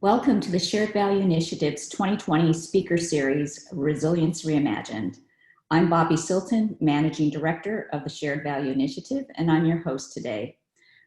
Welcome to the Shared Value Initiative's 2020 Speaker Series, Resilience Reimagined. I'm Bobby Silton, Managing Director of the Shared Value Initiative, and I'm your host today.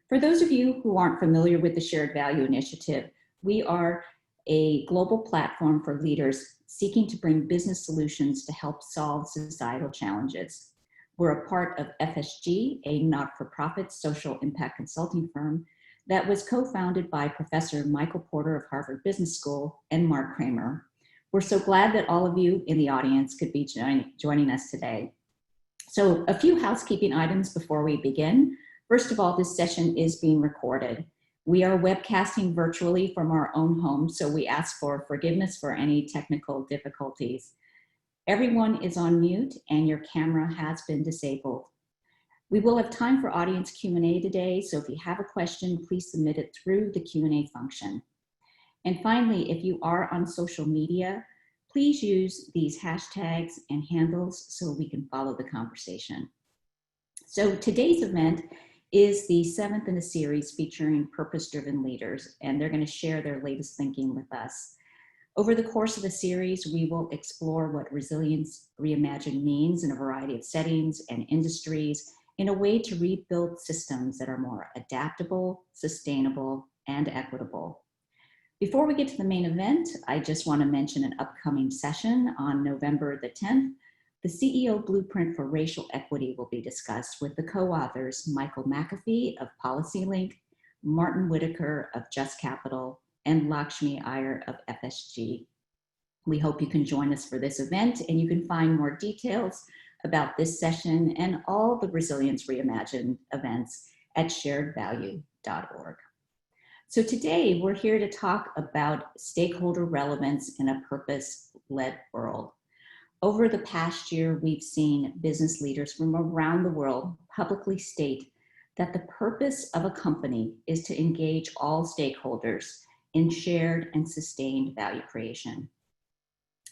For those of you who aren't familiar with the Shared Value Initiative, we are a global platform for leaders seeking to bring business solutions to help solve societal challenges. We're a part of FSG, a not-for-profit social impact consulting firm that was co-founded by Professor Michael Porter of Harvard Business School and Mark Kramer. We're so glad that all of you in the audience could be joining us today. So a few housekeeping items before we begin. First of all, this session is being recorded. We are webcasting virtually from our own home, so we ask for forgiveness for any technical difficulties. Everyone is on mute and your camera has been disabled. We will have time for audience Q&A today, so if you have a question, please submit it through the Q&A function. And finally, if you are on social media, please use these hashtags and handles so we can follow the conversation. So today's event is the 7th in a series featuring purpose-driven leaders, and they're going to share their latest thinking with us. Over the course of the series, we will explore what Resilience Reimagined means in a variety of settings and industries, in a way to rebuild systems that are more adaptable, sustainable, and equitable. Before we get to the main event, I just want to mention an upcoming session on November the 10th. The CEO Blueprint for Racial Equity will be discussed with the co-authors Michael McAfee of PolicyLink, Martin Whitaker of Just Capital, and Lakshmi Iyer of FSG. We hope you can join us for this event, and you can find more details about this session and all the Resilience Reimagined events at sharedvalue.org. So today we're here to talk about stakeholder relevance in a purpose-led world. Over the past year, we've seen business leaders from around the world publicly state that the purpose of a company is to engage all stakeholders in shared and sustained value creation.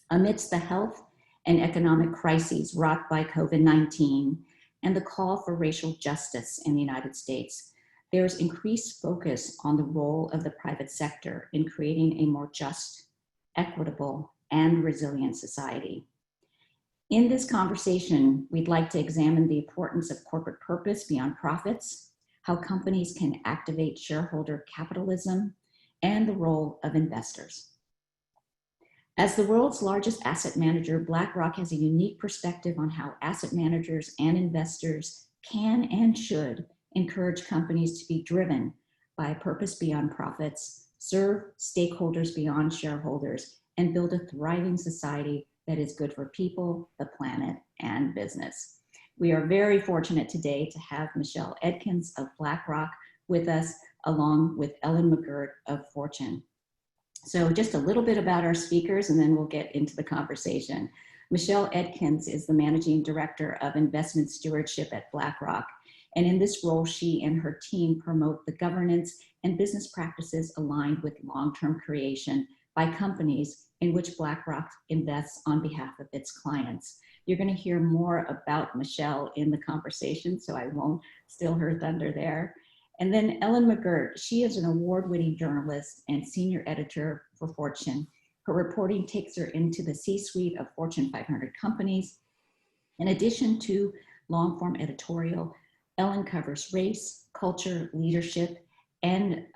Amidst the health and economic crises wrought by COVID-19 and the call for racial justice in the United States, there is increased focus on the role of the private sector in creating a more just, equitable, and resilient society. In this conversation, we'd like to examine the importance of corporate purpose beyond profits, how companies can activate shareholder capitalism, and the role of investors. As the world's largest asset manager, BlackRock has a unique perspective on how asset managers and investors can and should encourage companies to be driven by a purpose beyond profits, serve stakeholders beyond shareholders, and build a thriving society that is good for people, the planet, and business. We are very fortunate today to have Michelle Edkins of BlackRock with us, along with Ellen McGirt of Fortune. So just a little bit about our speakers, and then we'll get into the conversation. Michelle Edkins is the Managing Director of Investment Stewardship at BlackRock. And in this role, she and her team promote the governance and business practices aligned with long-term creation by companies in which BlackRock invests on behalf of its clients. You're going to hear more about Michelle in the conversation, so I won't steal her thunder there. And then Ellen McGirt, she is an award-winning journalist and senior editor for Fortune. Her reporting takes her into the C-suite of Fortune 500 companies. In addition to long-form editorial, Ellen covers race, culture, leadership, and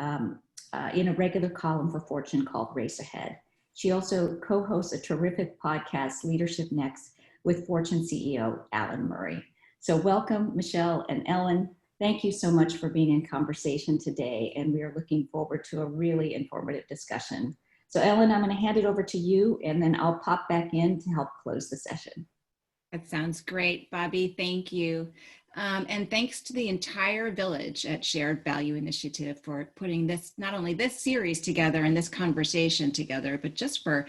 in a regular column for Fortune called Race Ahead. She also co-hosts a terrific podcast, Leadership Next, with Fortune CEO Alan Murray. So welcome, Michelle and Ellen. Thank you so much for being in conversation today, and we are looking forward to a really informative discussion. So Ellen, I'm going to hand it over to you, and then I'll pop back in to help close the session. That sounds great, Bobby. Thank you. And thanks to the entire village at Shared Value Initiative for putting this, not only this series together and this conversation together, but just for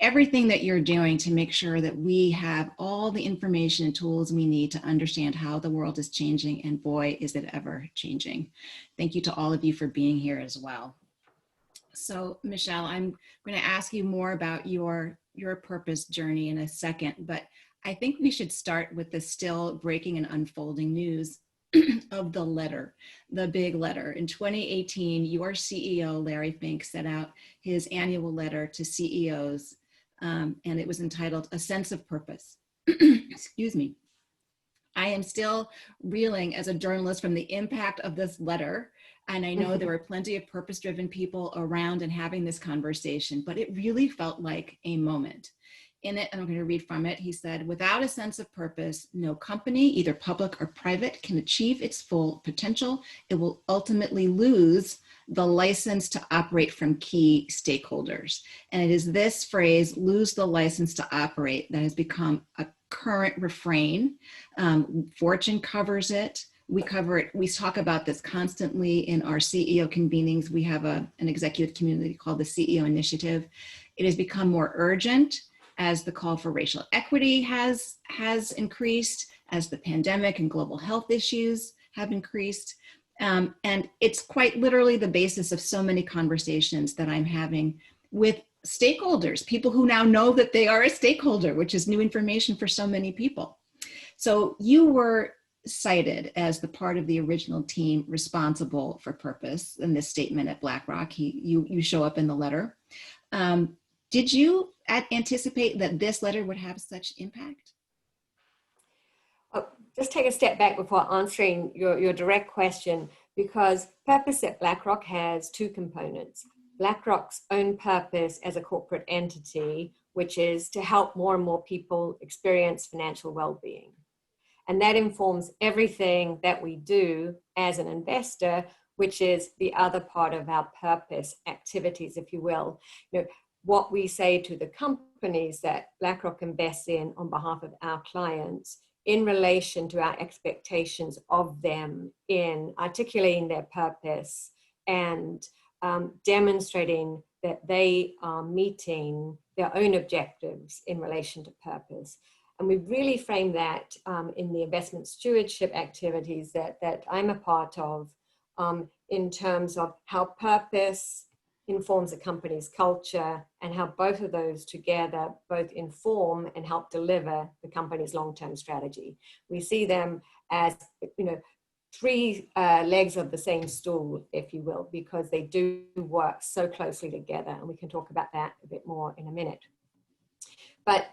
everything that you're doing to make sure that we have all the information and tools we need to understand how the world is changing, and boy, is it ever changing. Thank you to all of you for being here as well. So Michelle, I'm going to ask you more about your purpose journey in a second, but I think we should start with the still breaking and unfolding news of the letter, the big letter. In 2018, your CEO, Larry Fink, set out his annual letter to CEOs, and it was entitled A Sense of Purpose. Excuse me. I am still reeling as a journalist from the impact of this letter. And I know there were plenty of purpose-driven people around and having this conversation, but it really felt like a moment. In it, and I'm going to read from it, he said, without a sense of purpose, no company, either public or private, can achieve its full potential. It will ultimately lose the license to operate from key stakeholders. And it is this phrase, lose the license to operate, that has become a current refrain. Fortune covers it. We cover it. We talk about this constantly in our CEO convenings. We have an executive community called the CEO Initiative. It has become more urgent as the call for racial equity has increased, as the pandemic and global health issues have increased. And it's quite literally the basis of so many conversations that I'm having with stakeholders, people who now know that they are a stakeholder, which is new information for so many people. So you were cited as the part of the original team responsible for purpose in this statement at BlackRock. You show up in the letter. Did you anticipate that this letter would have such impact? Just take a step back before answering your direct question, because purpose at BlackRock has two components. BlackRock's own purpose as a corporate entity, which is to help more and more people experience financial well-being. And that informs everything that we do as an investor, which is the other part of our purpose activities, if you will. You know, what we say to the companies that BlackRock invests in on behalf of our clients in relation to our expectations of them in articulating their purpose and demonstrating that they are meeting their own objectives in relation to purpose. And we really frame that in the investment stewardship activities that I'm a part of in terms of how purpose informs a company's culture and how both of those together both inform and help deliver the company's long-term strategy. We see them as, you know, three legs of the same stool, if you will, because they do work so closely together. And we can talk about that a bit more in a minute. But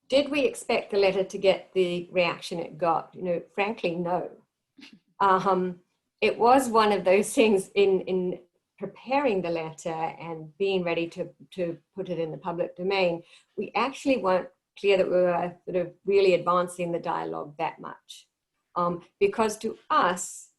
did we expect the letter to get the reaction it got? You know, frankly, no. It was one of those things in preparing the letter and being ready to put it in the public domain. We actually weren't clear that we were sort of really advancing the dialogue that much. Because to us,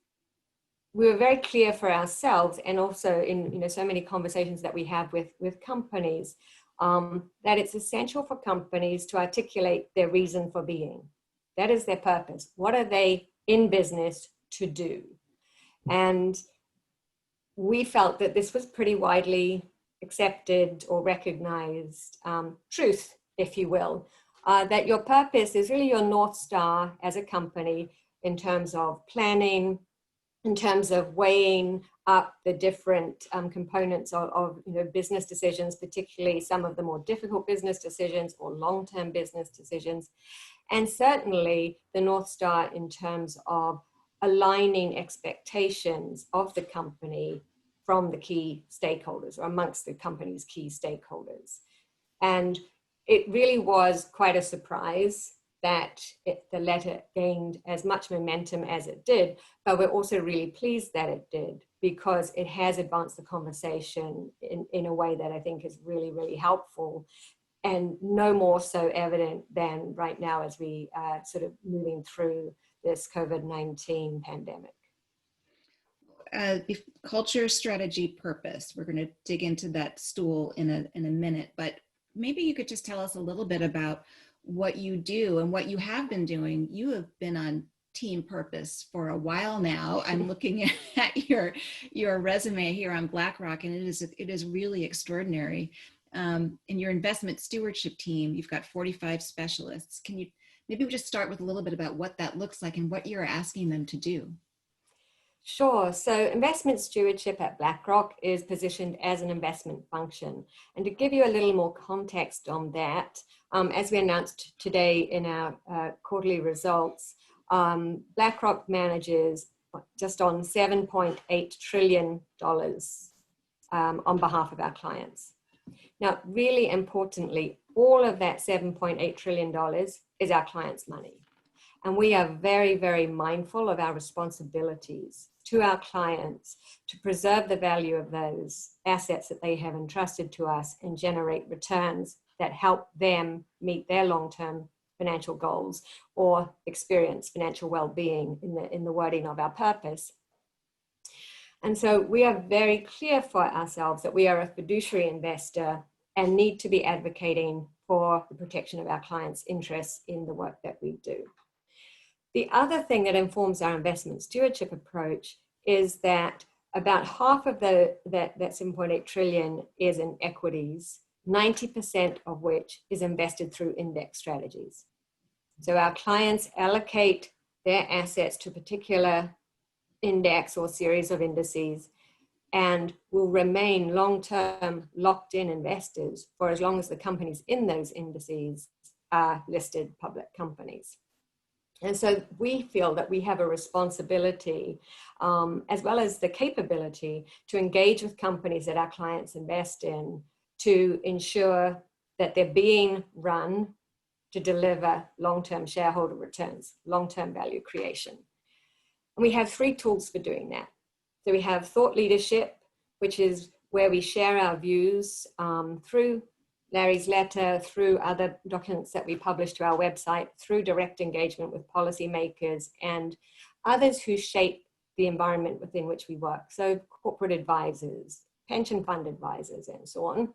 we were very clear for ourselves, and also in so many conversations that we have with companies, that it's essential for companies to articulate their reason for being. That is their purpose. What are they in business to do? And we felt that this was pretty widely accepted or recognized truth, if you will, that your purpose is really your North Star as a company in terms of planning, in terms of weighing up the different components of business decisions, particularly some of the more difficult business decisions or long-term business decisions. And certainly the North Star in terms of aligning expectations of the company from the key stakeholders or amongst the company's key stakeholders. And it really was quite a surprise that the letter gained as much momentum as it did, but we're also really pleased that it did, because it has advanced the conversation in a way that I think is really, really helpful, and no more so evident than right now as we are sort of moving through this COVID-19 pandemic. Culture, strategy, purpose. We're going to dig into that stool in a minute, but maybe you could just tell us a little bit about what you do and what you have been doing. You have been on team purpose for a while now. I'm looking at your resume here on BlackRock, and it is really extraordinary. In your investment stewardship team, you've got 45 specialists. Can you maybe just start with a little bit about what that looks like and what you're asking them to do? Sure. So investment stewardship at BlackRock is positioned as an investment function. And to give you a little more context on that, as we announced today in our quarterly results, BlackRock manages just on $7.8 trillion on behalf of our clients. Now, really importantly, all of that $7.8 trillion is our clients' money. And we are very, very mindful of our responsibilities to our clients to preserve the value of those assets that they have entrusted to us and generate returns that help them meet their long-term financial goals or experience financial well-being in the wording of our purpose. And so we are very clear for ourselves that we are a fiduciary investor and need to be advocating for the protection of our clients' interests in the work that we do. The other thing that informs our investment stewardship approach is that about half of that 7.8 trillion is in equities, 90% of which is invested through index strategies. So our clients allocate their assets to a particular index or series of indices and will remain long-term locked-in investors for as long as the companies in those indices are listed public companies. And so we feel that we have a responsibility, as well as the capability, to engage with companies that our clients invest in to ensure that they're being run to deliver long-term shareholder returns, long-term value creation. And we have 3 tools for doing that. So we have thought leadership, which is where we share our views through Larry's letter, through other documents that we publish to our website, through direct engagement with policymakers and others who shape the environment within which we work. So corporate advisors, pension fund advisors, and so on.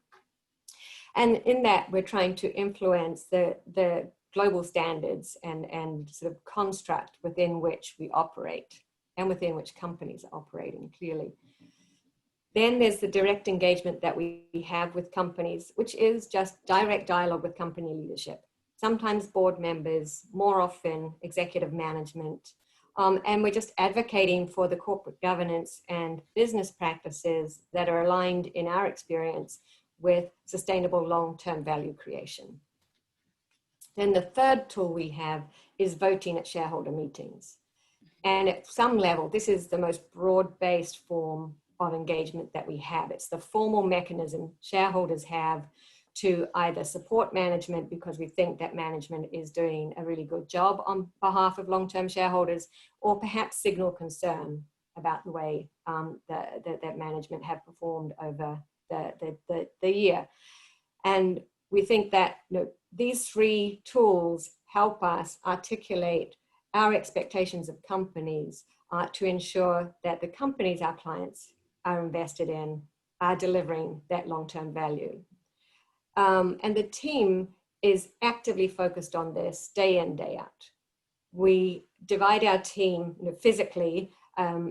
And in that, we're trying to influence the global standards and sort of construct within which we operate and within which companies are operating clearly. Then there's the direct engagement that we have with companies, which is just direct dialogue with company leadership. Sometimes board members, more often executive management. And we're just advocating for the corporate governance and business practices that are aligned, in our experience, with sustainable long-term value creation. Then the third tool we have is voting at shareholder meetings. And at some level, this is the most broad-based form of engagement that we have. It's the formal mechanism shareholders have to either support management because we think that management is doing a really good job on behalf of long-term shareholders, or perhaps signal concern about the way that management have performed over the year. And we think that these 3 tools help us articulate our expectations of companies to ensure that the companies our clients are invested in are delivering that long-term value. And the team is actively focused on this day in, day out. We divide our team physically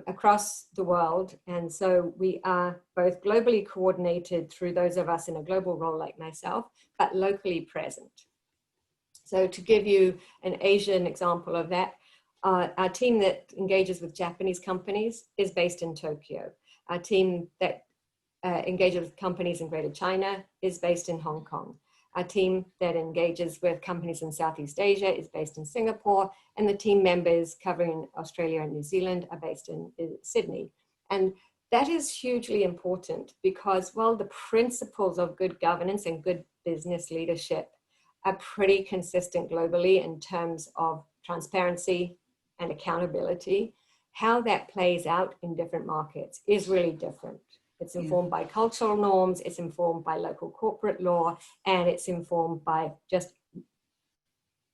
across the world. And so we are both globally coordinated through those of us in a global role like myself, but locally present. So to give you an Asian example of that, our team that engages with Japanese companies is based in Tokyo. Our team that engages with companies in Greater China is based in Hong Kong. Our team that engages with companies in Southeast Asia is based in Singapore, and the team members covering Australia and New Zealand are based in Sydney. And that is hugely important because, while the principles of good governance and good business leadership are pretty consistent globally in terms of transparency and accountability, how that plays out in different markets is really different. It's informed by cultural norms, it's informed by local corporate law, and it's informed by just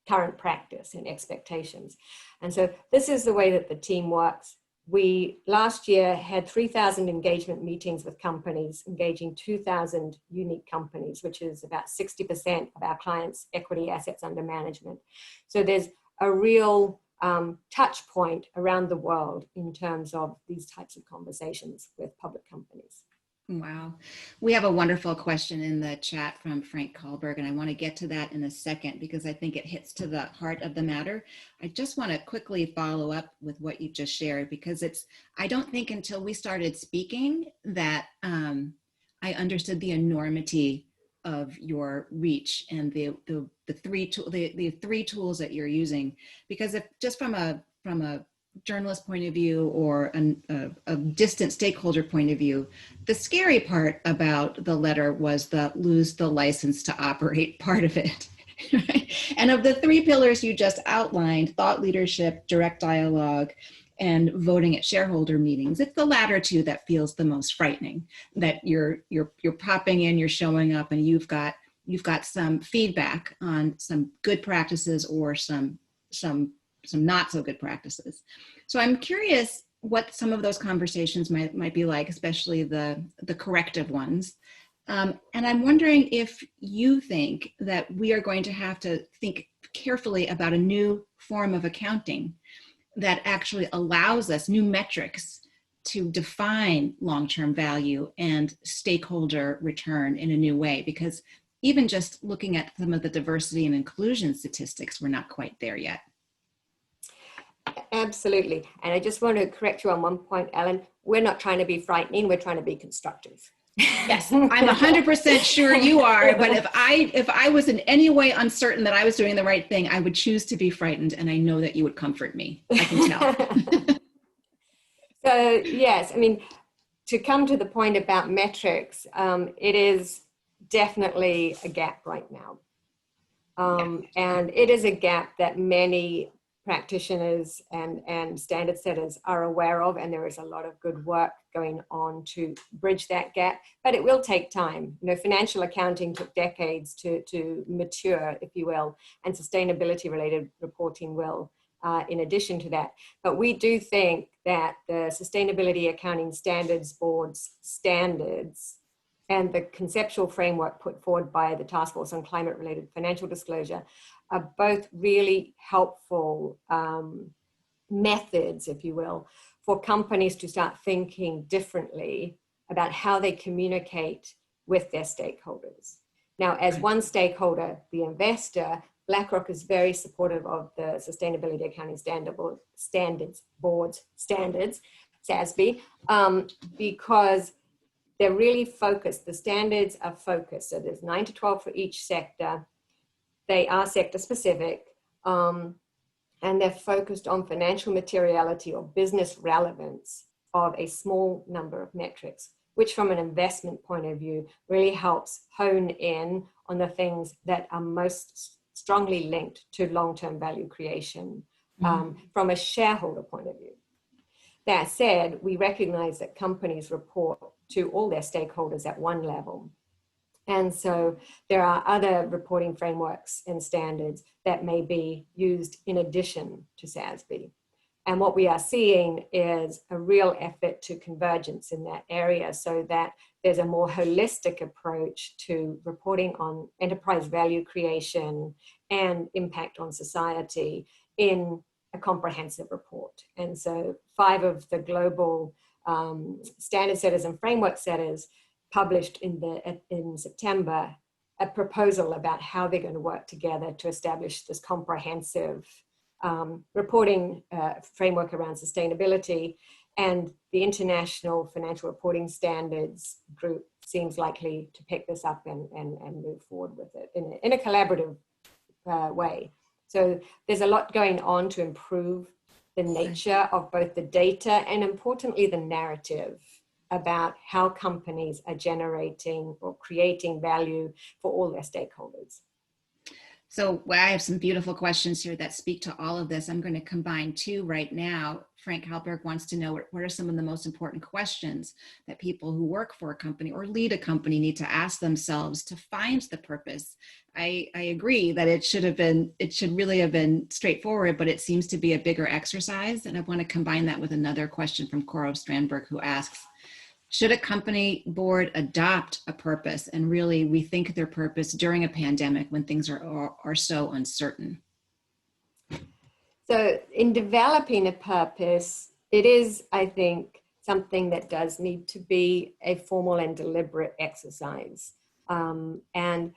current practice and expectations. And so this is the way that the team works. We last year had 3,000 engagement meetings with companies, engaging 2,000 unique companies, which is about 60% of our clients' equity assets under management. So there's a real touch point around the world in terms of these types of conversations with public companies. Wow. We have a wonderful question in the chat from Frank Kahlberg, and I want to get to that in a second because I think it hits to the heart of the matter. I just want to quickly follow up with what you just shared, because I don't think until we started speaking that I understood the enormity of your reach and the 3 tools that you're using. Because if just from a journalist point of view or a distant stakeholder point of view, the scary part about the letter was the lose the license to operate part of it. Right? And of the three pillars you just outlined, thought leadership, direct dialogue, and voting at shareholder meetings, it's the latter two that feels the most frightening, that you're popping in, you're showing up, and you've got some feedback on some good practices or some not so good practices. So I'm curious what some of those conversations might be like, especially the corrective ones. And I'm wondering if you think that we are going to have to think carefully about a new form of accounting that actually allows us new metrics to define long-term value and stakeholder return in a new way, because even just looking at some of the diversity and inclusion statistics, we're not quite there yet. Absolutely. And I just want to correct you on one point, Ellen. We're not trying to be frightening, we're trying to be constructive. Yes, I'm 100% sure you are. But if I was in any way uncertain that I was doing the right thing, I would choose to be frightened. And I know that you would comfort me. I can tell. So yes, I mean, to come to the point about metrics, it is definitely a gap right now. And it is a gap that many practitioners and standard setters are aware of, and there is a lot of good work going on to bridge that gap, but it will take time. You know, financial accounting took decades to mature, if you will, and sustainability related reporting will in addition to that. But we do think that the Sustainability Accounting Standards Board's standards and the conceptual framework put forward by the Task Force on Climate-Related Financial Disclosure are both really helpful methods, if you will, for companies to start thinking differently about how they communicate with their stakeholders. Now, as one stakeholder, the investor, BlackRock is very supportive of the Sustainability Accounting Standards Board's standards, SASB, because they're really focused. The standards are focused. So there's 9 to 12 for each sector. They are sector specific, and they're focused on financial materiality or business relevance of a small number of metrics, which from an investment point of view really helps hone in on the things that are most strongly linked to long-term value creation from a shareholder point of view. That said, we recognize that companies report to all their stakeholders at one level. And so there are other reporting frameworks and standards that may be used in addition to SASB. And what we are seeing is a real effort to convergence in that area so that there's a more holistic approach to reporting on enterprise value creation and impact on society in a comprehensive report. And so 5 of the global standard setters and framework setters published in September a proposal about how they're going to work together to establish this comprehensive reporting framework around sustainability. And the International Financial Reporting Standards Group seems likely to pick this up and move forward with it in a collaborative way. So there's a lot going on to improve the nature of both the data and, importantly, the narrative about how companies are generating or creating value for all their stakeholders. So I have some beautiful questions here that speak to all of this. I'm going to combine 2 right now. Frank Halberg wants to know what are some of the most important questions that people who work for a company or lead a company need to ask themselves to find the purpose. I agree that it should really have been straightforward, but it seems to be a bigger exercise. And I want to combine that with another question from Koro Strandberg, who asks, should a company board adopt a purpose and really rethink their purpose during a pandemic when things are so uncertain? So in developing a purpose, it is, I think, something that does need to be a formal and deliberate exercise. And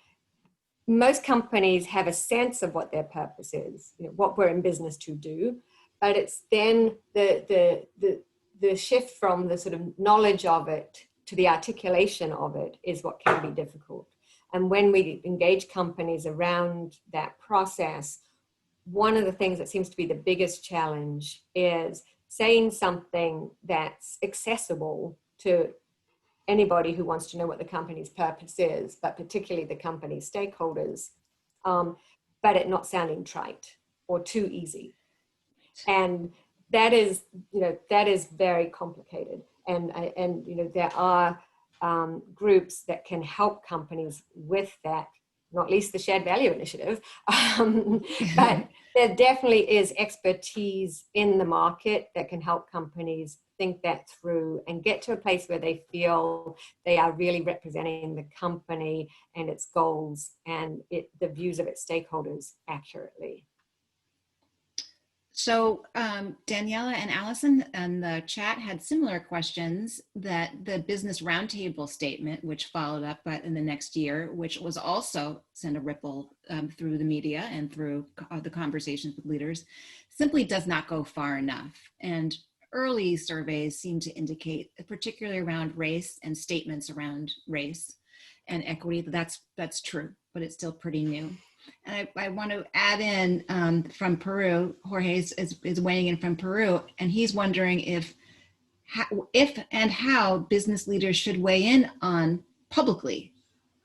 most companies have a sense of what their purpose is, you know, what we're in business to do, but it's then the shift from the sort of knowledge of it to the articulation of it is what can be difficult. And when we engage companies around that process, one of the things that seems to be the biggest challenge is saying something that's accessible to anybody who wants to know what the company's purpose is, but particularly the company's stakeholders, but it not sounding trite or too easy. And that is, that is very complicated. And there are groups that can help companies with that, not least the Shared Value Initiative. But there definitely is expertise in the market that can help companies think that through and get to a place where they feel they are really representing the company and its goals and the views of its stakeholders accurately. So Daniela and Allison in the chat had similar questions that the Business Roundtable statement, which followed up in the next year, which was also sent a ripple through the media and through the conversations with leaders, simply does not go far enough. And early surveys seem to indicate, particularly around race and statements around race and equity, that's true, but it's still pretty new. And I want to add in from Peru, Jorge is weighing in from Peru, and he's wondering if and how business leaders should weigh in publicly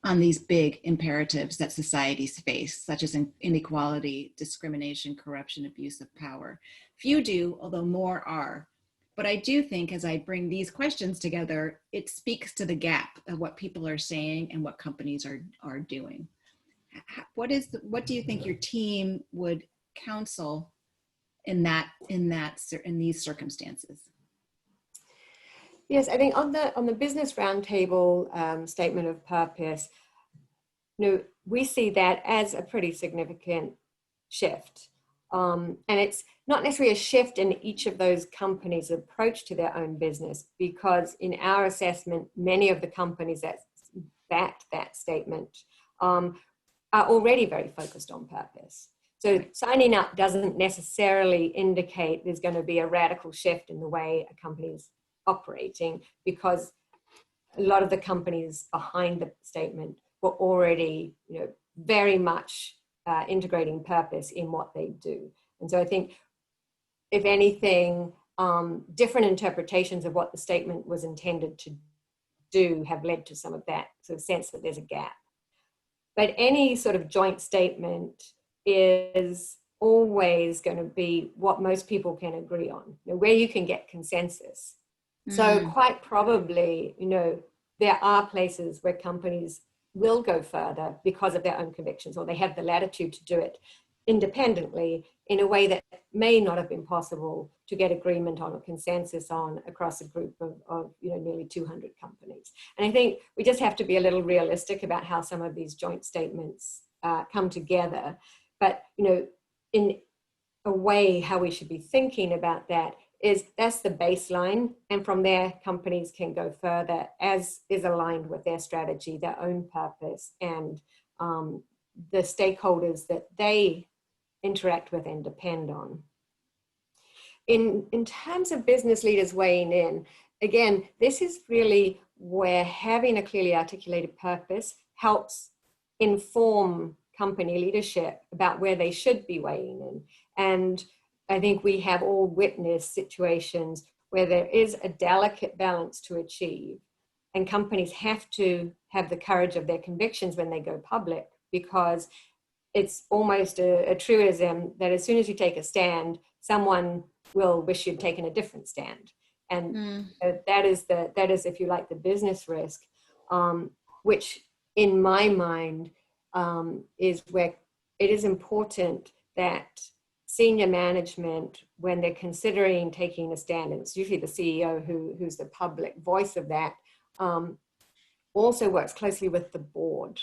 on these big imperatives that societies face, such as inequality, discrimination, corruption, abuse of power. Few do, although more are. But I do think as I bring these questions together, it speaks to the gap of what people are saying and what companies are doing. What do you think your team would counsel in these circumstances? Yes, I think on the Business Roundtable statement of purpose, we see that as a pretty significant shift. And it's not necessarily a shift in each of those companies' approach to their own business, because in our assessment, many of the companies that backed that statement are already very focused on purpose. So signing up doesn't necessarily indicate there's going to be a radical shift in the way a company's operating, because a lot of the companies behind the statement were already, very much integrating purpose in what they do. And so I think, if anything, different interpretations of what the statement was intended to do have led to some of that sort of sense that there's a gap. But any sort of joint statement is always going to be what most people can agree on, where you can get consensus. So quite probably, there are places where companies will go further because of their own convictions, or they have the latitude to do it independently in a way that may not have been possible to get agreement on or consensus on across a group of nearly 200 companies. And I think we just have to be a little realistic about how some of these joint statements come together. But, in a way, how we should be thinking about that is that's the baseline. And from there, companies can go further as is aligned with their strategy, their own purpose, and the stakeholders that they interact with and depend on. In terms of business leaders weighing in, again, this is really where having a clearly articulated purpose helps inform company leadership about where they should be weighing in. And I think we have all witnessed situations where there is a delicate balance to achieve, and companies have to have the courage of their convictions when they go public, because it's almost a truism that as soon as you take a stand, someone will wish you'd taken a different stand. And that is, if you like, the business risk, which in my mind is where it is important that senior management, when they're considering taking a stand, and it's usually the CEO who's the public voice of that, also works closely with the board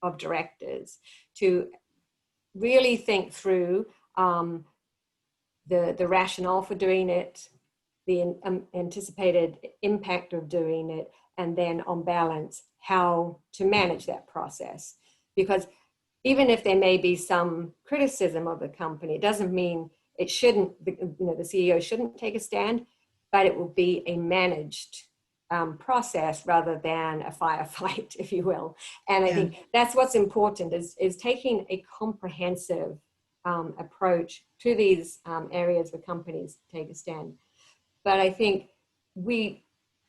of directors to really think through the rationale for doing it, the anticipated impact of doing it, and then on balance, how to manage that process. Because even if there may be some criticism of the company, it doesn't mean it shouldn't, the CEO shouldn't take a stand, but it will be a managed process rather than a firefight, if you will. And I think that's what's important is taking a comprehensive approach to these areas where companies take a stand. But I think we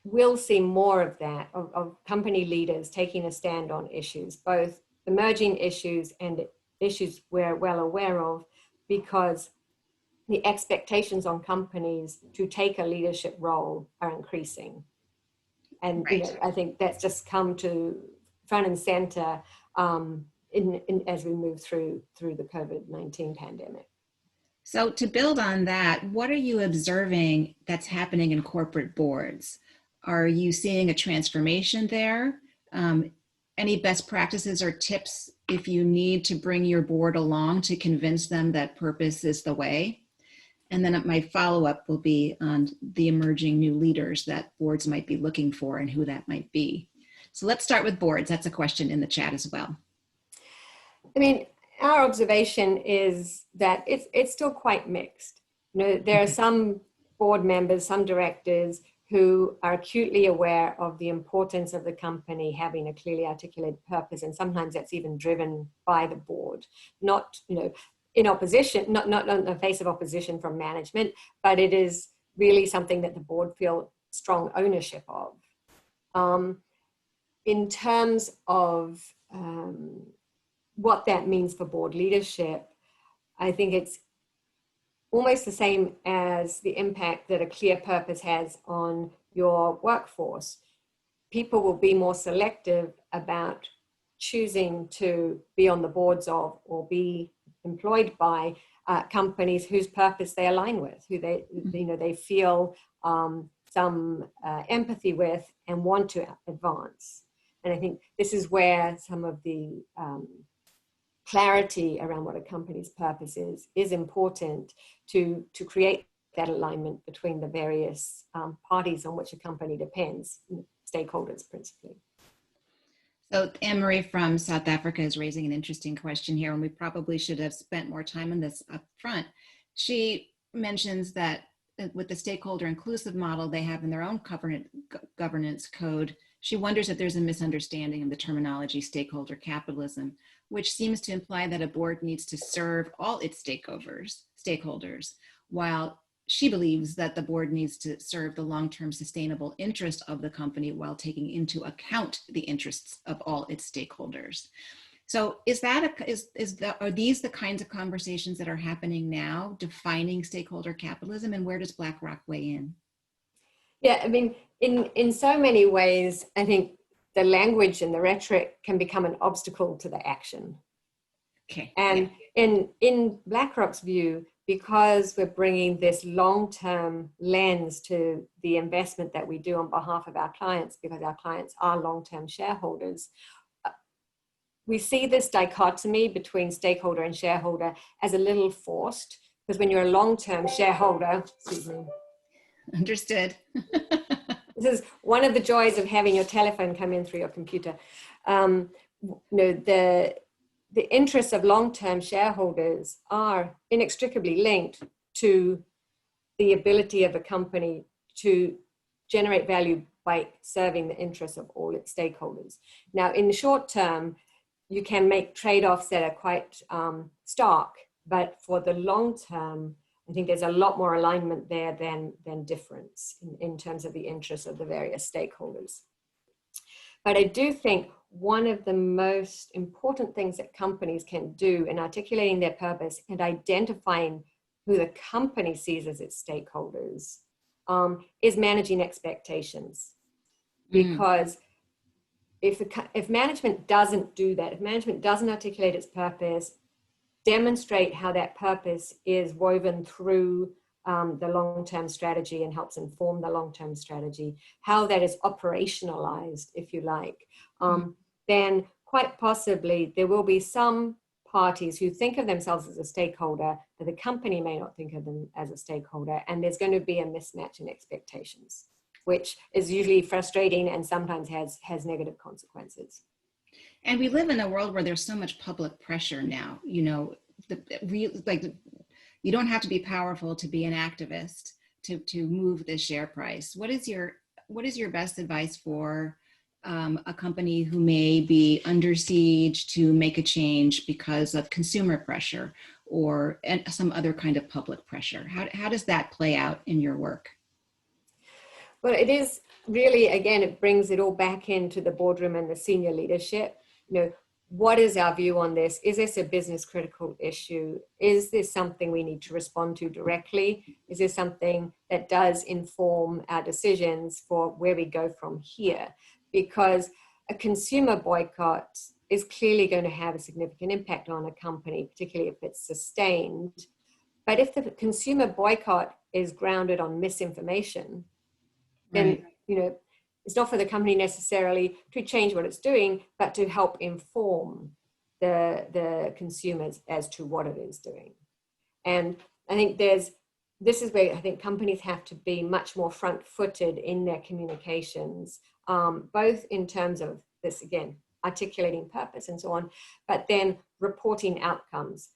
will see more of that, of company leaders taking a stand on issues, both emerging issues and issues we're well aware of, because the expectations on companies to take a leadership role are increasing. And right. I think that's just come to front and center as we move through the COVID-19 pandemic. So to build on that, what are you observing that's happening in corporate boards? Are you seeing a transformation there? Any best practices or tips if you need to bring your board along to convince them that purpose is the way? And then my follow-up will be on the emerging new leaders that boards might be looking for and who that might be. So let's start with boards. That's a question in the chat as well. I mean, our observation is that it's still quite mixed. There are some board members, some directors who are acutely aware of the importance of the company having a clearly articulated purpose, and sometimes that's even driven by the board, not in opposition, not in the face of opposition from management, but it is really something that the board feel strong ownership of. In terms of what that means for board leadership, I think it's almost the same as the impact that a clear purpose has on your workforce. People will be more selective about choosing to be on the boards of or be employed by companies whose purpose they align with, who they feel some empathy with and want to advance. And I think this is where some of the clarity around what a company's purpose is important to create that alignment between the various parties on which a company depends, stakeholders principally. So Anne-Marie from South Africa is raising an interesting question here, and we probably should have spent more time on this up front. She mentions that with the stakeholder inclusive model they have in their own governance code, she wonders if there's a misunderstanding of the terminology stakeholder capitalism, which seems to imply that a board needs to serve all its stakeholders, while she believes that the board needs to serve the long-term sustainable interest of the company while taking into account the interests of all its stakeholders. So are these the kinds of conversations that are happening now, defining stakeholder capitalism, and where does BlackRock weigh in? Yeah, I mean, in so many ways, I think the language and the rhetoric can become an obstacle to the action. Okay. And in BlackRock's view, because we're bringing this long-term lens to the investment that we do on behalf of our clients, because our clients are long-term shareholders, we see this dichotomy between stakeholder and shareholder as a little forced, because when you're a long-term shareholder, excuse me. Understood. This is one of the joys of having your telephone come in through your computer. The interests of long-term shareholders are inextricably linked to the ability of a company to generate value by serving the interests of all its stakeholders. Now, in the short term, you can make trade-offs that are quite stark, but for the long term, I think there's a lot more alignment there than difference in terms of the interests of the various stakeholders. But I do think one of the most important things that companies can do in articulating their purpose and identifying who the company sees as its stakeholders is managing expectations. Because if management doesn't do that, if management doesn't articulate its purpose, demonstrate how that purpose is woven through the long-term strategy and helps inform the long-term strategy, how that is operationalized, if you like, then quite possibly there will be some parties who think of themselves as a stakeholder, but the company may not think of them as a stakeholder, and there's going to be a mismatch in expectations, which is usually frustrating and sometimes has negative consequences. And we live in a world where there's so much public pressure now. You know, you don't have to be powerful to be an activist to move the share price. What is your best advice for a company who may be under siege to make a change because of consumer pressure or some other kind of public pressure? How does that play out in your work? Well, it is really, again, it brings it all back into the boardroom and the senior leadership. What is our view on this? Is this a business critical issue? Is this something we need to respond to directly? Is this something that does inform our decisions for where we go from here? Because a consumer boycott is clearly going to have a significant impact on a company, particularly if it's sustained. But if the consumer boycott is grounded on misinformation, then, it's not for the company necessarily to change what it's doing, but to help inform the consumers as to what it is doing. And I think this is where I think companies have to be much more front-footed in their communications, both in terms of this, again, articulating purpose and so on, but then reporting outcomes,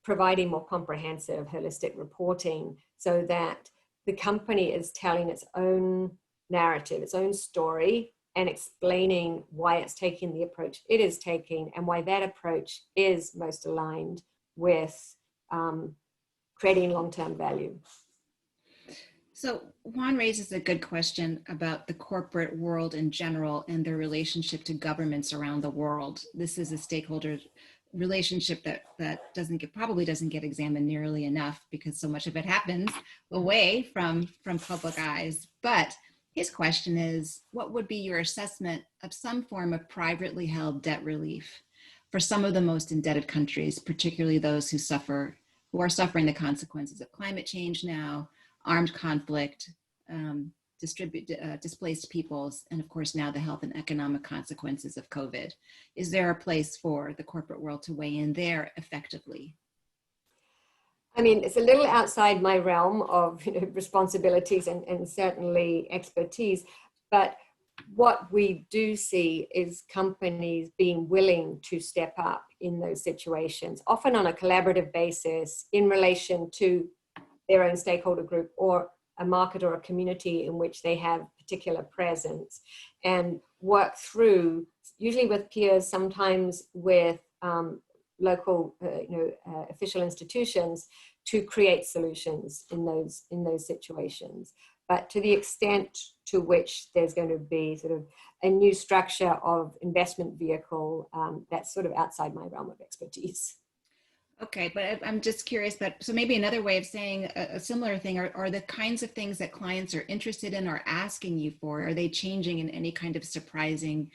providing more comprehensive, holistic reporting so that the company is telling its own narrative, its own story, and explaining why it's taking the approach it is taking and why that approach is most aligned with creating long-term value. So Juan raises a good question about the corporate world in general and their relationship to governments around the world. This is a stakeholder relationship that probably doesn't get examined nearly enough because so much of it happens away from public eyes. But his question is, what would be your assessment of some form of privately held debt relief for some of the most indebted countries, particularly those who are suffering the consequences of climate change now, armed conflict, displaced peoples, and of course now the health and economic consequences of COVID? Is there a place for the corporate world to weigh in there effectively? I mean, it's a little outside my realm of responsibilities and certainly expertise, but what we do see is companies being willing to step up in those situations, often on a collaborative basis in relation to their own stakeholder group or a market or a community in which they have particular presence, and work through, usually with peers, sometimes with local official institutions, to create solutions in those situations. But to the extent to which there's going to be sort of a new structure of investment vehicle, that's sort of outside my realm of expertise. Okay, but I'm just curious, so maybe another way of saying a similar thing are the kinds of things that clients are interested in or asking you for, are they changing in any kind of surprising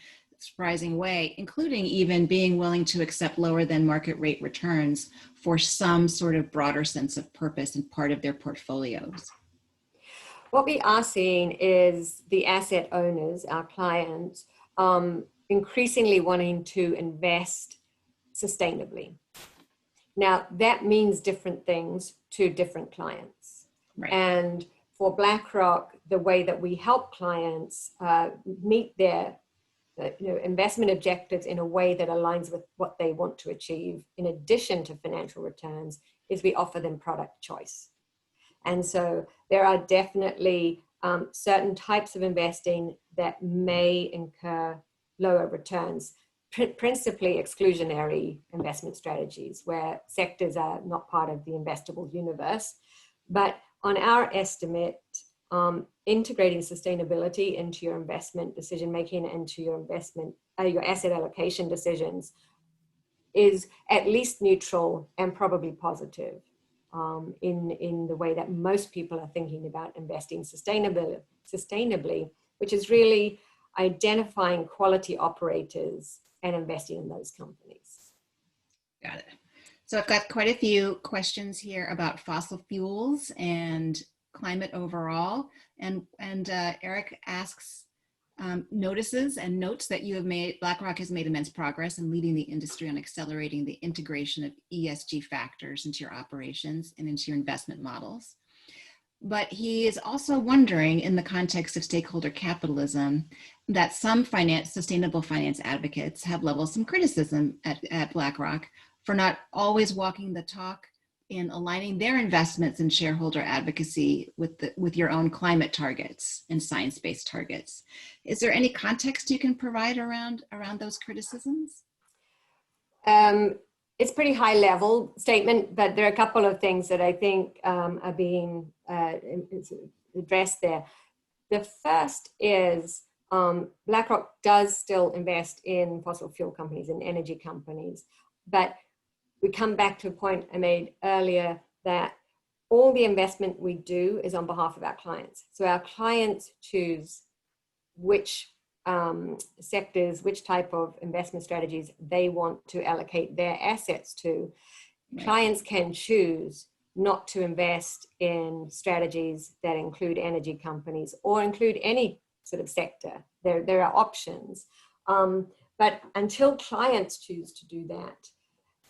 way, including even being willing to accept lower than market rate returns for some sort of broader sense of purpose and part of their portfolios? What we are seeing is the asset owners, our clients, increasingly wanting to invest sustainably. Now, that means different things to different clients. Right. And for BlackRock, the way that we help clients meet their investment objectives in a way that aligns with what they want to achieve, in addition to financial returns, is we offer them product choice. And so there are definitely certain types of investing that may incur lower returns, principally exclusionary investment strategies where sectors are not part of the investable universe. But on our estimate, integrating sustainability into your investment decision making, into your your asset allocation decisions, is at least neutral and probably positive in the way that most people are thinking about investing sustainably, which is really identifying quality operators and investing in those companies. Got it. So I've got quite a few questions here about fossil fuels and climate overall. And Eric asks, notices and notes that BlackRock has made immense progress in leading the industry on accelerating the integration of ESG factors into your operations and into your investment models. But he is also wondering, in the context of stakeholder capitalism, that some sustainable finance advocates have leveled some criticism at BlackRock for not always walking the talk in aligning their investments in shareholder advocacy with your own climate targets and science-based targets. Is there any context you can provide around those criticisms? It's a pretty high level statement, but there are a couple of things that I think are being addressed there. The first is BlackRock does still invest in fossil fuel companies and energy companies, but we come back to a point I made earlier that all the investment we do is on behalf of our clients. So our clients choose which sectors, which type of investment strategies they want to allocate their assets to. Right. Clients can choose not to invest in strategies that include energy companies or include any sort of sector. There are options. But until clients choose to do that,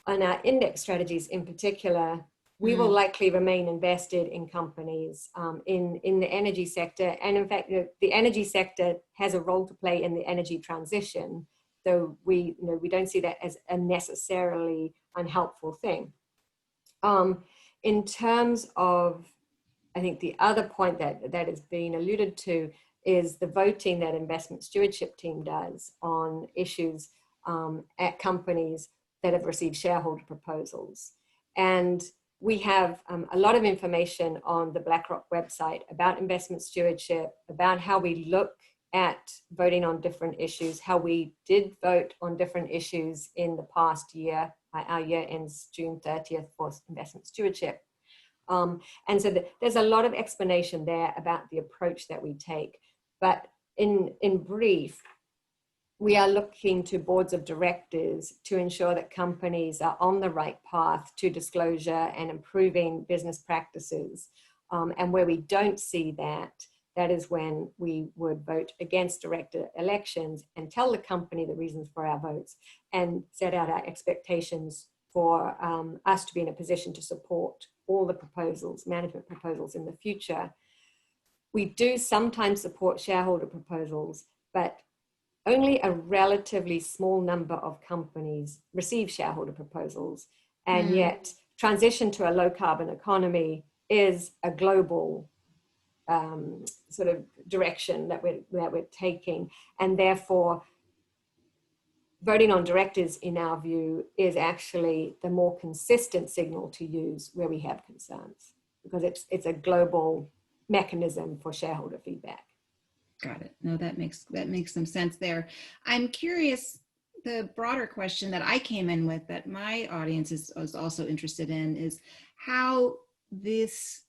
on our index strategies in particular, we will likely remain invested in companies in the energy sector. And in fact, the energy sector has a role to play in the energy transition. So we don't see that as a necessarily unhelpful thing. In terms of, I think the other point that is being alluded to is the voting that investment stewardship team does on issues at companies that have received shareholder proposals. And we have a lot of information on the BlackRock website about investment stewardship, about how we look at voting on different issues, how we did vote on different issues in the past year. Our year ends June 30th for investment stewardship. And so there's a lot of explanation there about the approach that we take. But in brief, we are looking to boards of directors to ensure that companies are on the right path to disclosure and improving business practices. And where we don't see that, that is when we would vote against director elections and tell the company the reasons for our votes and set out our expectations for us to be in a position to support all the proposals, management proposals in the future. We do sometimes support shareholder proposals, but only a relatively small number of companies receive shareholder proposals, and yet transition to a low carbon economy is a global sort of direction that we're taking, and therefore voting on directors, in our view, is actually the more consistent signal to use where we have concerns, because it's a global mechanism for shareholder feedback. Got it. No, that makes some sense there. I'm curious, the broader question that I came in with that my audience is also interested in is how this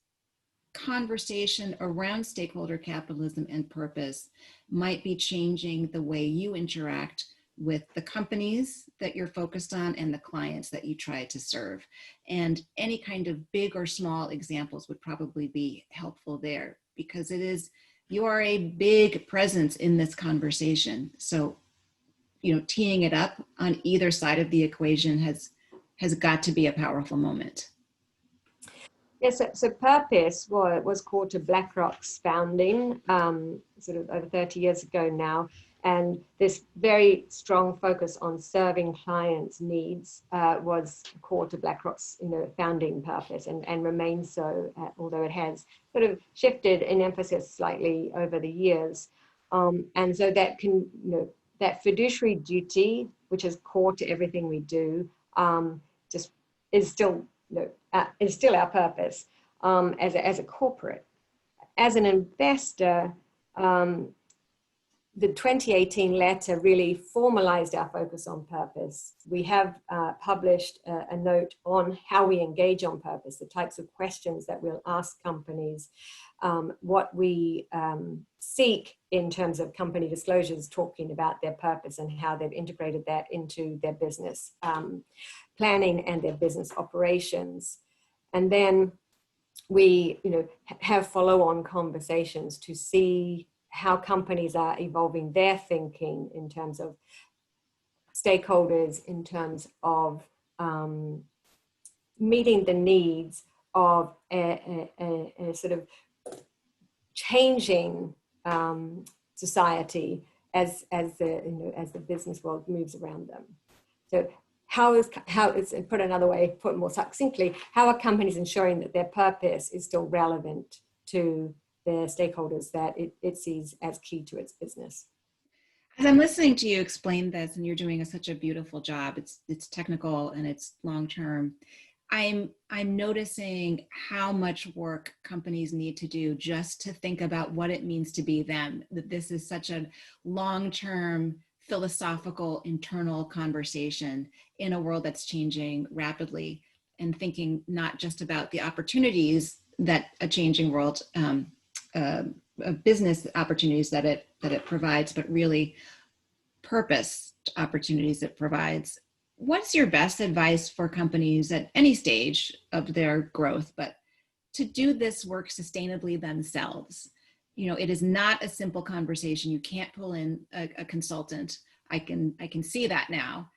conversation around stakeholder capitalism and purpose might be changing the way you interact with the companies that you're focused on and the clients that you try to serve. And any kind of big or small examples would probably be helpful there, because you are a big presence in this conversation. So, teeing it up on either side of the equation has got to be a powerful moment. Yes, so purpose was core to BlackRock's founding, sort of over 30 years ago now. And this very strong focus on serving clients' needs was core to BlackRock's founding purpose, and remains so, although it has sort of shifted in emphasis slightly over the years. And so that that fiduciary duty, which is core to everything we do, just is still our purpose as a corporate. As an investor, the 2018 letter really formalized our focus on purpose. We have published a note on how we engage on purpose, the types of questions that we'll ask companies, what we seek in terms of company disclosures, talking about their purpose and how they've integrated that into their business planning and their business operations. And then we have follow-on conversations to see how companies are evolving their thinking in terms of stakeholders, in terms of meeting the needs of a sort of changing society as the business world moves around them. So how is, put another way, put more succinctly, how are companies ensuring that their purpose is still relevant to their stakeholders that it sees as key to its business? As I'm listening to you explain this, and you're doing such a beautiful job, it's technical and it's long-term. I'm noticing how much work companies need to do just to think about what it means to be them. That this is such a long-term, philosophical, internal conversation in a world that's changing rapidly, and thinking not just about the opportunities that a changing world, business opportunities that it provides, but really purpose opportunities it provides. What's your best advice for companies at any stage of their growth, but to do this work sustainably themselves? You know, it is not a simple conversation. You can't pull in a consultant. I can see that now.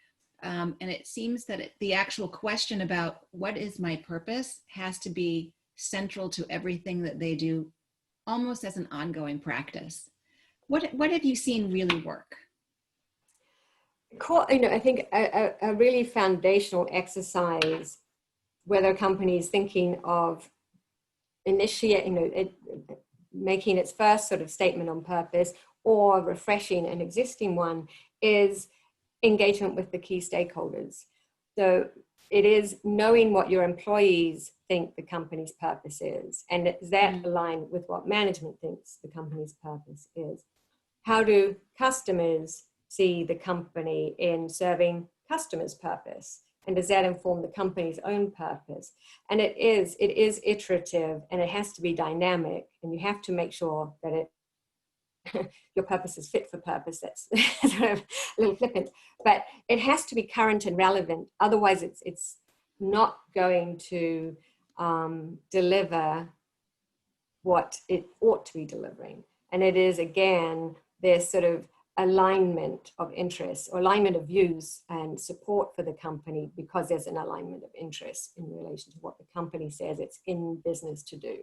And it seems that the actual question about what is my purpose has to be central to everything that they do, almost as an ongoing practice. What have you seen really work? You know, I think a really foundational exercise, whether a company is thinking of making its first sort of statement on purpose or refreshing an existing one, is engagement with the key stakeholders. So it is knowing what your employees think the company's purpose is, and is that aligned with what management thinks the company's purpose is? How do customers see the company in serving customers' purpose? And does that inform the company's own purpose? And it is iterative, and it has to be dynamic, and you have to make sure that your purpose is fit for purpose. That's sort of a little flippant, but it has to be current and relevant. Otherwise it's not going to deliver what it ought to be delivering. And it is, again, this sort of alignment of interests or alignment of views and support for the company, because there's an alignment of interests in relation to what the company says it's in business to do.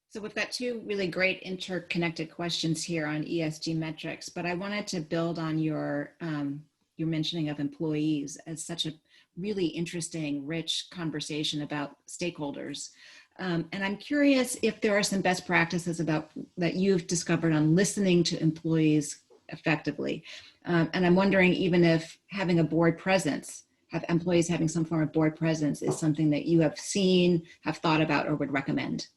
So we've got two really great interconnected questions here on ESG metrics, but I wanted to build on your mentioning of employees as such a really interesting, rich conversation about stakeholders. And I'm curious if there are some best practices that you've discovered on listening to employees effectively. And I'm wondering even if having a board presence, have employees having some form of board presence, is something that you have seen, have thought about, or would recommend.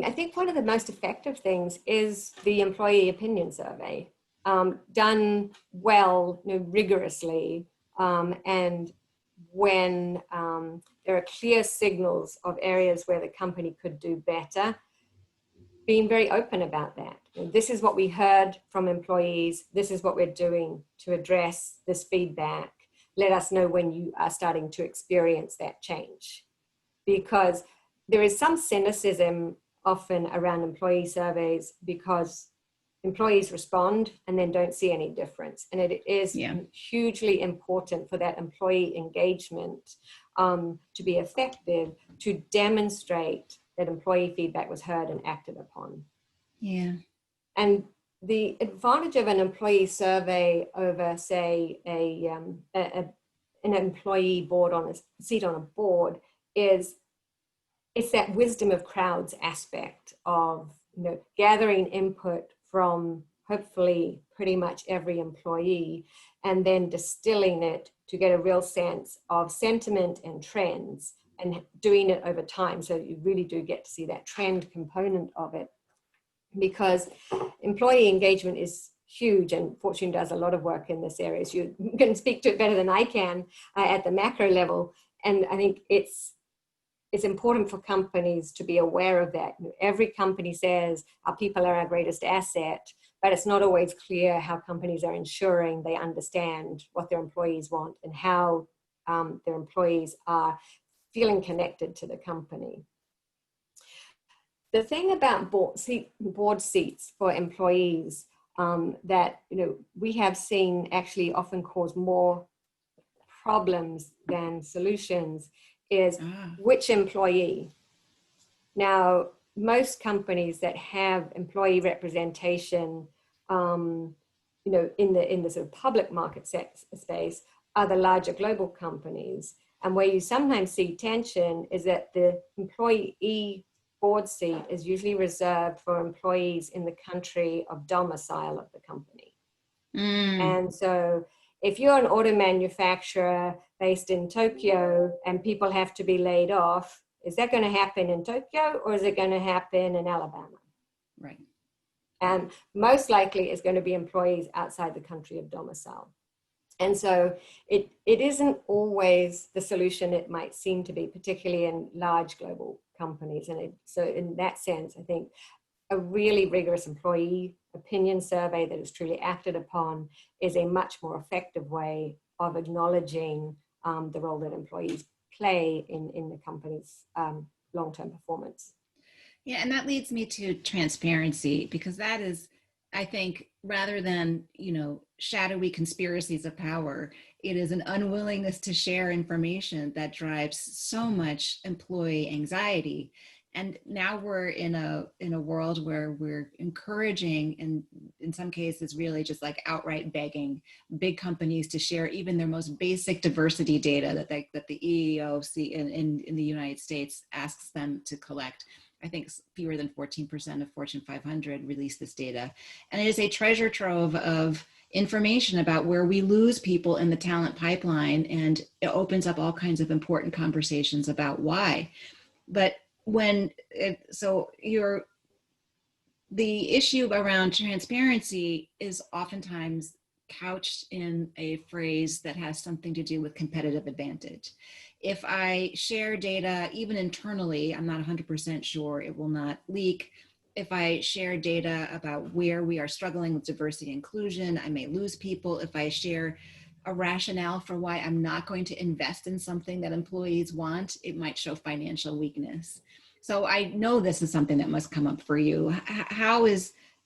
I think one of the most effective things is the employee opinion survey, done well, rigorously, and when there are clear signals of areas where the company could do better, being very open about that. This is what we heard from employees. This is what we're doing to address this feedback. Let us know when you are starting to experience that change. Because there is some cynicism often around employee surveys, because employees respond and then don't see any difference. And it is hugely important for that employee engagement to be effective, to demonstrate that employee feedback was heard and acted upon. Yeah. And the advantage of an employee survey over, say, an employee board on a seat on a board is it's that wisdom of crowds aspect of gathering input from hopefully pretty much every employee, and then distilling it to get a real sense of sentiment and trends, and doing it over time. So you really do get to see that trend component of it, because employee engagement is huge, and Fortune does a lot of work in this area. So you can speak to it better than I can at the macro level. And I think it's important for companies to be aware of that. Every company says our people are our greatest asset, but it's not always clear how companies are ensuring they understand what their employees want and how their employees are feeling connected to the company. The thing about board seats for employees that we have seen actually often cause more problems than solutions is which employee. Now, most companies that have employee representation in the sort of public market space are the larger global companies. And where you sometimes see tension is that the employee board seat is usually reserved for employees in the country of domicile of the company. And so if you're an auto manufacturer based in Tokyo and people have to be laid off, is that going to happen in Tokyo or is it going to happen in Alabama? Right. And most likely it's going to be employees outside the country of domicile. And so it isn't always the solution it might seem to be, particularly in large global companies. And so in that sense, I think a really rigorous employee opinion survey that is truly acted upon is a much more effective way of acknowledging the role that employees play in the company's long-term performance. Yeah, and that leads me to transparency, because that is, I think, rather than, shadowy conspiracies of power, it is an unwillingness to share information that drives so much employee anxiety. And now we're in a world where we're encouraging, and in some cases really just like outright begging big companies to share even their most basic diversity data that the EEOC in the United States asks them to collect. I think fewer than 14% of Fortune 500 release this data. And it is a treasure trove of information about where we lose people in the talent pipeline, and it opens up all kinds of important conversations about why. But the issue around transparency is oftentimes couched in a phrase that has something to do with competitive advantage. If I share data, even internally, I'm not 100% sure it will not leak. If I share data about where we are struggling with diversity and inclusion, I may lose people. If I share a rationale for why I'm not going to invest in something that employees want, it might show financial weakness. So I know this is something that must come up for you.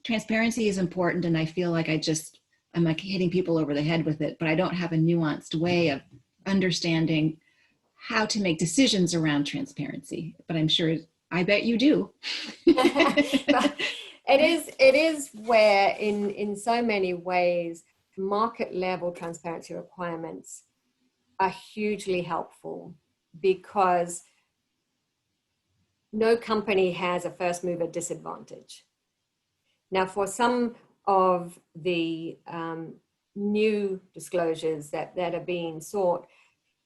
Transparency is important, and I feel like I'm like hitting people over the head with it, but I don't have a nuanced way of understanding how to make decisions around transparency. But I bet you do. It is where in so many ways, market level transparency requirements are hugely helpful, because no company has a first mover disadvantage. Now, for some of the new disclosures that are being sought,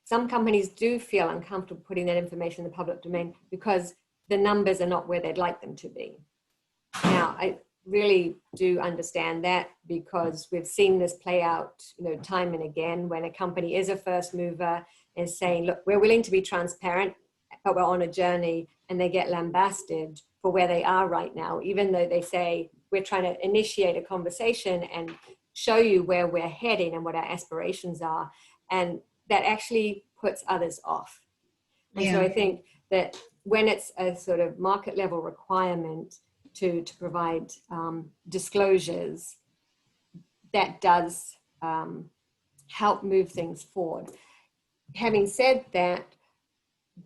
some companies do feel uncomfortable putting that information in the public domain because the numbers are not where they'd like them to be. Now, I really do understand that, because we've seen this play out, time and again, when a company is a first mover and saying, look, we're willing to be transparent, but we're on a journey, and they get lambasted for where they are right now, even though they say, we're trying to initiate a conversation and show you where we're heading and what our aspirations are. And that actually puts others off. And so I think that when it's a sort of market level requirement to provide disclosures, that does help move things forward. Having said that,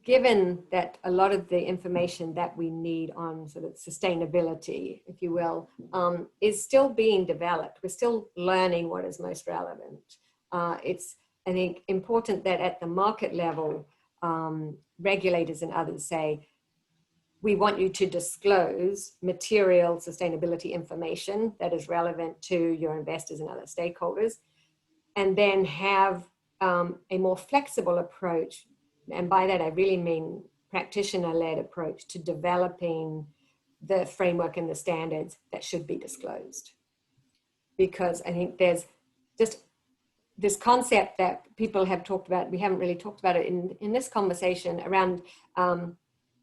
given that a lot of the information that we need on sort of sustainability, if you will, is still being developed, we're still learning what is most relevant. It's, I think, important that at the market level, regulators and others say, we want you to disclose material sustainability information that is relevant to your investors and other stakeholders, and then have a more flexible approach. And by that, I really mean practitioner-led approach to developing the framework and the standards that should be disclosed. Because I think there's just this concept that people have talked about, we haven't really talked about it in this conversation, around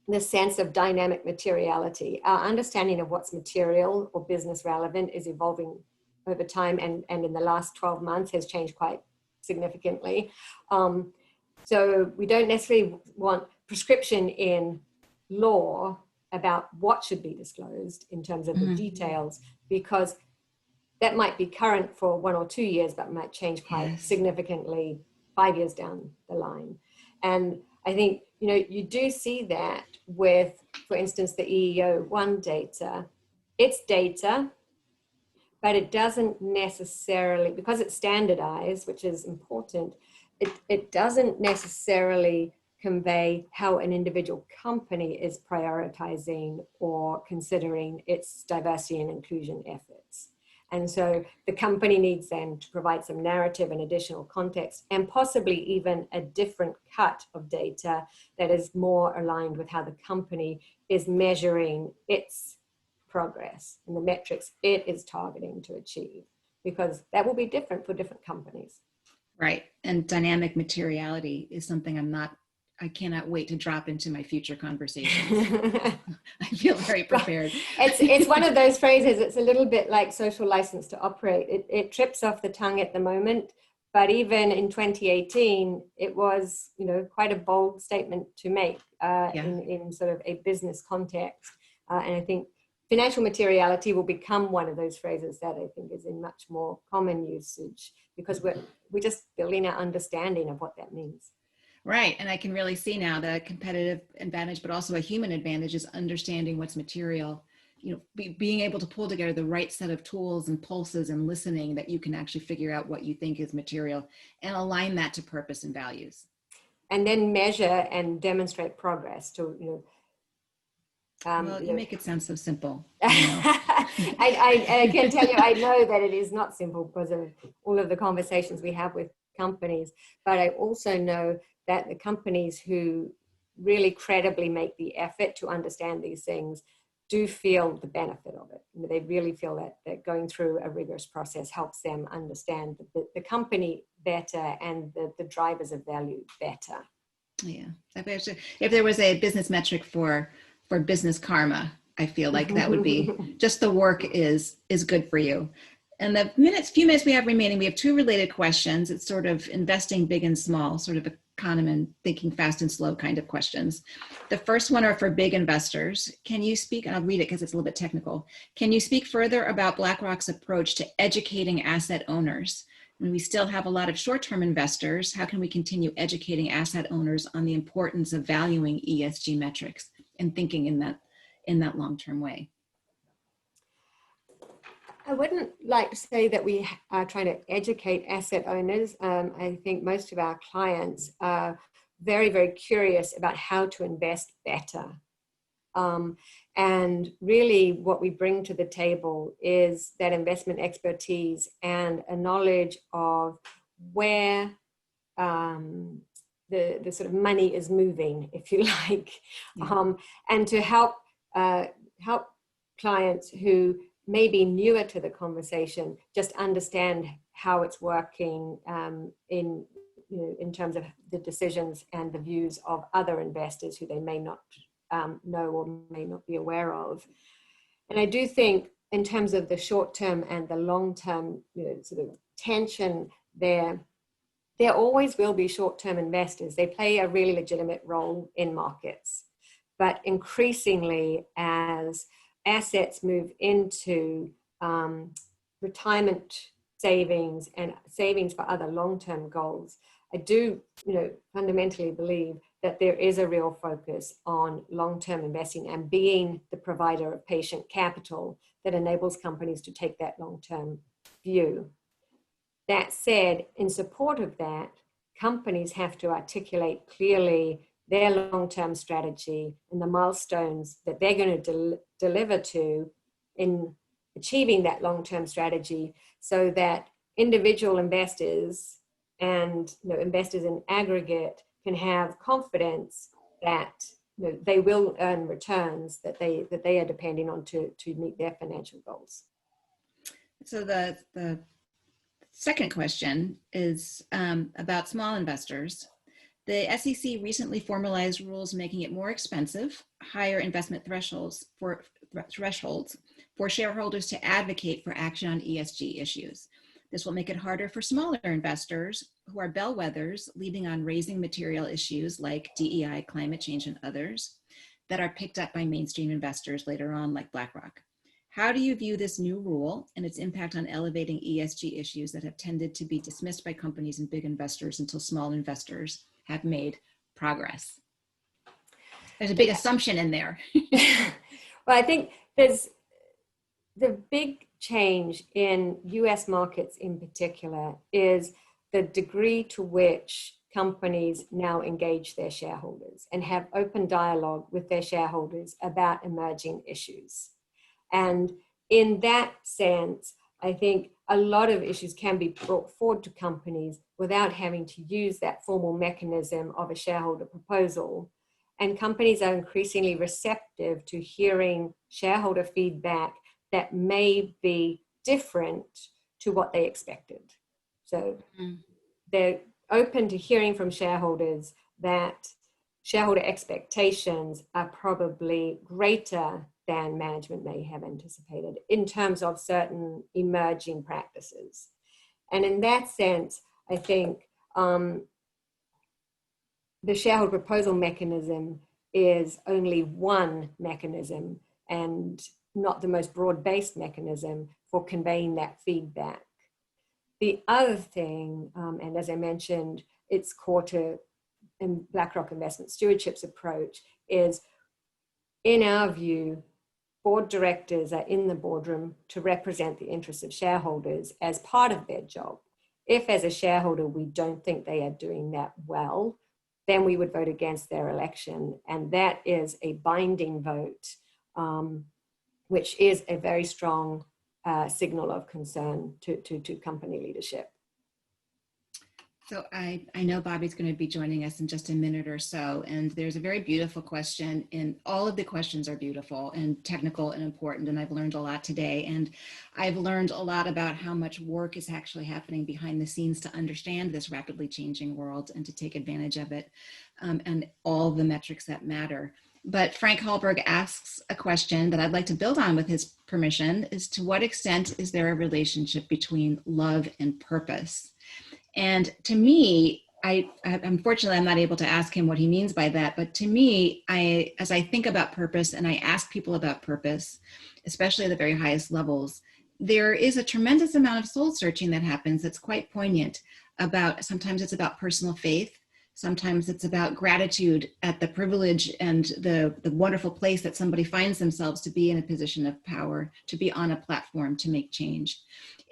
the sense of dynamic materiality. Our understanding of what's material or business relevant is evolving over time, and in the last 12 months has changed quite significantly. So we don't necessarily want prescription in law about what should be disclosed in terms of the details, because that might be current for 1 or 2 years, but might change quite significantly 5 years down the line. And I think, you do see that with, for instance, the EEO1 data. It's data, but it doesn't necessarily, because it's standardized, which is important, it doesn't necessarily convey how an individual company is prioritizing or considering its diversity and inclusion efforts. And so the company needs then to provide some narrative and additional context, and possibly even a different cut of data that is more aligned with how the company is measuring its progress and the metrics it is targeting to achieve, because that will be different for different companies. Right. And dynamic materiality is something I cannot wait to drop into my future conversations. I feel very prepared. It's one of those phrases. It's a little bit like social license to operate. It trips off the tongue at the moment, but even in 2018, it was, quite a bold statement to make in sort of a business context. And I think financial materiality will become one of those phrases that I think is in much more common usage, because we're just building our understanding of what that means. Right. And I can really see now the competitive advantage, but also a human advantage is understanding what's material, being able to pull together the right set of tools and pulses and listening that you can actually figure out what you think is material and align that to purpose and values. And then measure and demonstrate progress to, you make it sound so simple. I can tell you, I know that it is not simple because of all of the conversations we have with companies, but I also know that the companies who really credibly make the effort to understand these things do feel the benefit of it. They really feel that going through a rigorous process helps them understand the company better and the drivers of value better. Yeah. If there was a business metric for business karma, I feel like that would be just the work is good for you. And the few minutes we have remaining, we have two related questions. It's sort of investing big and small, sort of a Kahneman thinking fast and slow kind of questions. The first one are for big investors. Can you speak, and I'll read it because it's a little bit technical. Can you speak further about BlackRock's approach to educating asset owners? When we still have a lot of short-term investors, how can we continue educating asset owners on the importance of valuing ESG metrics and thinking in that long-term way? I wouldn't like to say that we are trying to educate asset owners. I think most of our clients are very, very curious about how to invest better. And really what we bring to the table is that investment expertise and a knowledge of where the sort of money is moving, if you like, and to help clients who may be newer to the conversation just understand how it's working in terms of the decisions and the views of other investors who they may not know or may not be aware of. And I do think in terms of the short term and the long term sort of tension there always will be short term investors. They play a really legitimate role in markets, but increasingly as assets move into retirement savings and savings for other long-term goals, I do, fundamentally believe that there is a real focus on long-term investing and being the provider of patient capital that enables companies to take that long-term view. That said, in support of that, companies have to articulate clearly their long-term strategy and the milestones that they're going to deliver to in achieving that long-term strategy, so that individual investors and investors in aggregate can have confidence that they will earn returns that they are depending on to meet their financial goals. So the second question is about small investors. The SEC recently formalized rules making it more expensive, higher investment thresholds for shareholders to advocate for action on ESG issues. This will make it harder for smaller investors who are bellwethers leading on raising material issues like DEI, climate change, and others that are picked up by mainstream investors later on, like BlackRock. How do you view this new rule and its impact on elevating ESG issues that have tended to be dismissed by companies and big investors until small investors have made progress? There's a big assumption in there. Well, I think there's the big change in US markets in particular is the degree to which companies now engage their shareholders and have open dialogue with their shareholders about emerging issues. And in that sense, I think a lot of issues can be brought forward to companies without having to use that formal mechanism of a shareholder proposal. And companies are increasingly receptive to hearing shareholder feedback that may be different to what they expected. So they're open to hearing from shareholders that shareholder expectations are probably greater than management may have anticipated in terms of certain emerging practices. And in that sense, I think the shareholder proposal mechanism is only one mechanism and not the most broad-based mechanism for conveying that feedback. The other thing, and as I mentioned, it's core to BlackRock investment stewardship's approach, is in our view, board directors are in the boardroom to represent the interests of shareholders as part of their job. If as a shareholder we don't think they are doing that well, then we would vote against their election. And that is a binding vote, which is a very strong signal of concern to company leadership. So I know Bobby's going to be joining us in just a minute or so, and there's a very beautiful question, and all of the questions are beautiful and technical and important, and I've learned a lot today, and I've learned a lot about how much work is actually happening behind the scenes to understand this rapidly changing world and to take advantage of it, and all the metrics that matter. But Frank Hallberg asks a question that I'd like to build on with his permission, is to what extent is there a relationship between love and purpose? And to me, unfortunately, I'm not able to ask him what he means by that. But to me, as I think about purpose and I ask people about purpose, especially at the very highest levels, there is a tremendous amount of soul searching that happens that's quite poignant about, sometimes it's about personal faith. Sometimes it's about gratitude at the privilege and the wonderful place that somebody finds themselves to be in a position of power, to be on a platform to make change.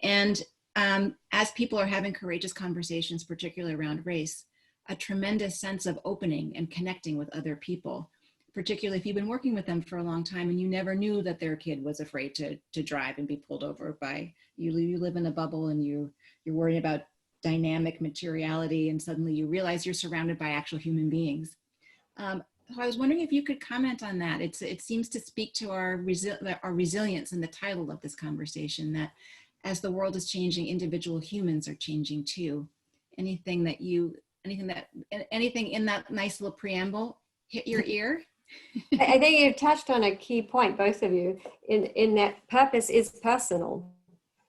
And as people are having courageous conversations, particularly around race, a tremendous sense of opening and connecting with other people, particularly if you've been working with them for a long time and you never knew that their kid was afraid to drive and be pulled over by, you live in a bubble and you're worrying about dynamic materiality, and suddenly you realize you're surrounded by actual human beings. So I was wondering if you could comment on that. It seems to speak to our resilience in the title of this conversation, that as the world is changing, individual humans are changing too. Anything in that nice little preamble hit your ear? I think you touched on a key point, both of you, in that purpose is personal.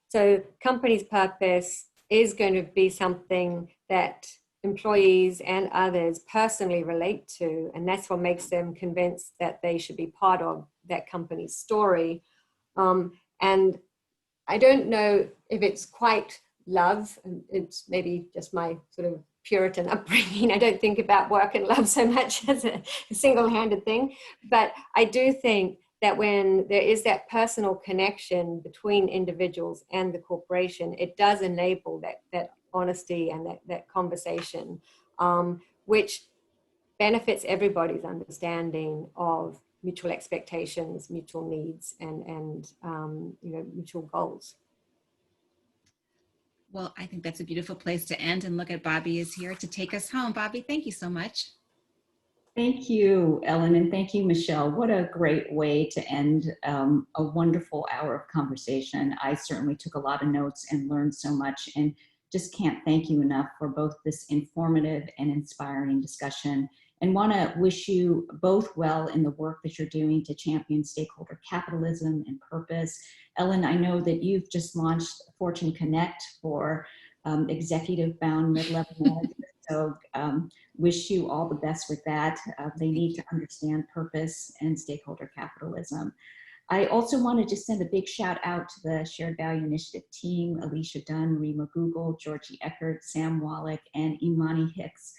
So company's purpose is going to be something that employees and others personally relate to, and that's what makes them convinced that they should be part of that company's story. And I don't know if it's quite love, it's maybe just my sort of Puritan upbringing. I don't think about work and love so much as a single-handed thing, but I do think that when there is that personal connection between individuals and the corporation, it does enable that honesty and that conversation, which benefits everybody's understanding of mutual expectations, mutual needs, and mutual goals. Well, I think that's a beautiful place to end, and look at Bobby is here to take us home. Bobby, thank you so much. Thank you, Ellen, and thank you, Michelle. What a great way to end a wonderful hour of conversation. I certainly took a lot of notes and learned so much, and just can't thank you enough for both this informative and inspiring discussion, and want to wish you both well in the work that you're doing to champion stakeholder capitalism and purpose. Ellen, I know that you've just launched Fortune Connect for executive-bound mid-level managers. So wish you all the best with that. They need to understand purpose and stakeholder capitalism. I also want to just send a big shout out to the Shared Value Initiative team, Alicia Dunn, Rima Google, Georgie Eckert, Sam Wallach, and Imani Hicks.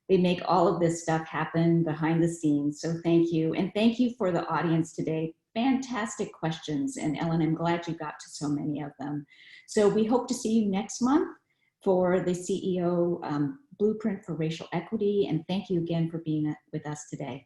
They make all of this stuff happen behind the scenes. So thank you. And thank you for the audience today fantastic questions. And Ellen, I'm glad you got to so many of them. So we hope to see you next month for the CEO Blueprint for Racial Equity. And thank you again for being with us today.